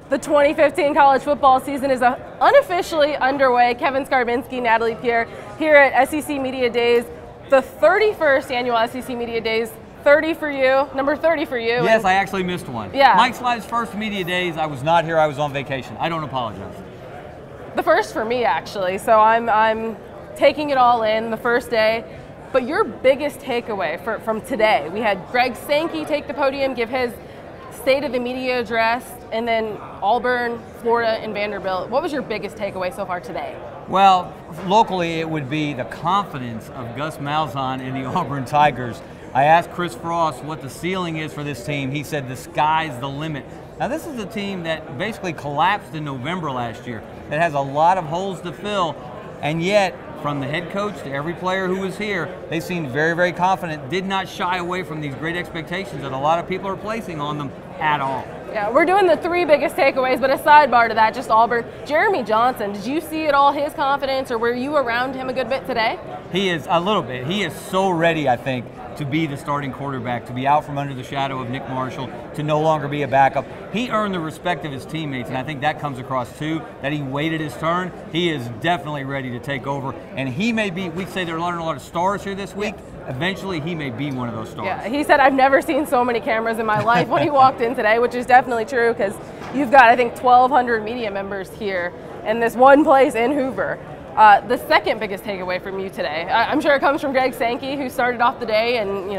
The 2015 college football season is unofficially underway. Kevin Scarbinsky, Natalie, Pierre here at SEC Media Days, the 31st annual SEC Media Days. 30 for you, number 30 for you. Yes, I actually missed one. Yeah. Mike Slide's first Media Days, I was not here, I was on vacation. I don't apologize. The first for me, actually, so I'm taking it all in the first day. But your biggest takeaway from today, we had Greg Sankey take the podium, give his State of the Media address, and then Auburn, Florida, and Vanderbilt. What was your biggest takeaway so far today? Well, locally it would be the confidence of Gus Malzahn and the Auburn Tigers. I asked Chris Frost what the ceiling is for this team. He said the sky's the limit. Now this is a team that basically collapsed in November last year, that has a lot of holes to fill, and yet from the head coach to every player who was here, they seemed very, very confident, did not shy away from these great expectations that a lot of people are placing on them at all. Yeah, we're doing the three biggest takeaways, but a sidebar to that, just Auburn. Jeremy Johnson, did you see at all his confidence, or were you around him a good bit today? He is, a little bit. He is so ready, I think, to be the starting quarterback, to be out from under the shadow of Nick Marshall, to no longer be a backup. He earned the respect of his teammates, and I think that comes across too, that he waited his turn. He is definitely ready to take over, and he may be, we say they're learning a lot of stars here this week. Eventually, he may be one of those stars. Yeah, he said, I've never seen so many cameras in my life when he walked in today, which is definitely true, because you've got, I think, 1,200 media members here in this one place in Hoover. The second biggest takeaway from you today, I'm sure it comes from Greg Sankey, who started off the day and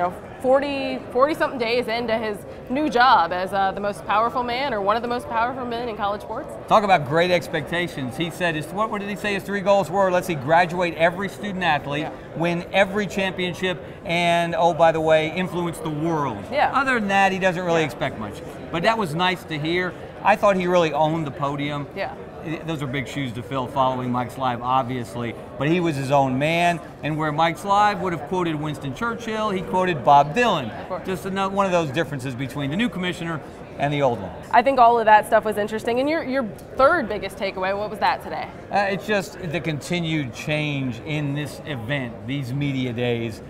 40-something days into his new job as the most powerful man, or one of the most powerful men in college sports. Talk about great expectations. He said, what did he say his 3 goals were? Let's see, graduate every student athlete, win every championship, and, oh, by the way, influence the world. Yeah. Other than that, he doesn't really expect much. But that was nice to hear. I thought he really owned the podium. Yeah. Those are big shoes to fill following Mike Slive, obviously, but he was his own man, and where Mike Slive would have quoted Winston Churchill, he quoted Bob Dylan. Just one of those differences between the new commissioner and the old one. I think all of that stuff was interesting. And your third biggest takeaway, what was that today? It's just the continued change in this event, these media days.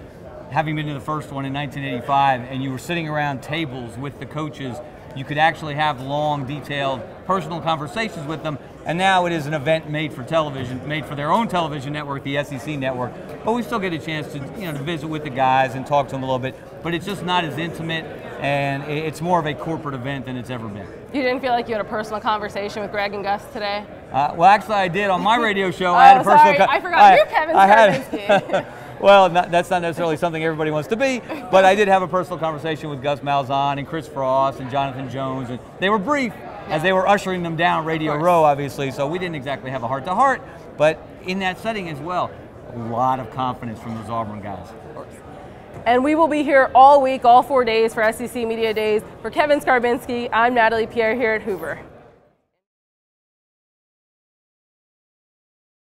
Having been to the first one in 1985, and you were sitting around tables with the coaches, you could actually have long, detailed, personal conversations with them. And now it is an event made for television, made for their own television network, the SEC network. But we still get a chance to, to visit with the guys and talk to them a little bit. But it's just not as intimate, and it's more of a corporate event than it's ever been. You didn't feel like you had a personal conversation with Greg and Gus today? Well, actually, I did on my radio show. I had a personal. I forgot you're Kevin Scarbinsky. Well, that's not necessarily something everybody wants to be, but I did have a personal conversation with Gus Malzahn and Chris Frost and Jonathan Jones, and they were brief as they were ushering them down Radio Row, obviously, so we didn't exactly have a heart-to-heart, but in that setting as well, a lot of confidence from those Auburn guys. And we will be here all week, all 4 days for SEC Media Days. For Kevin Scarbinsky, I'm Natalie, Pierre here at Hoover.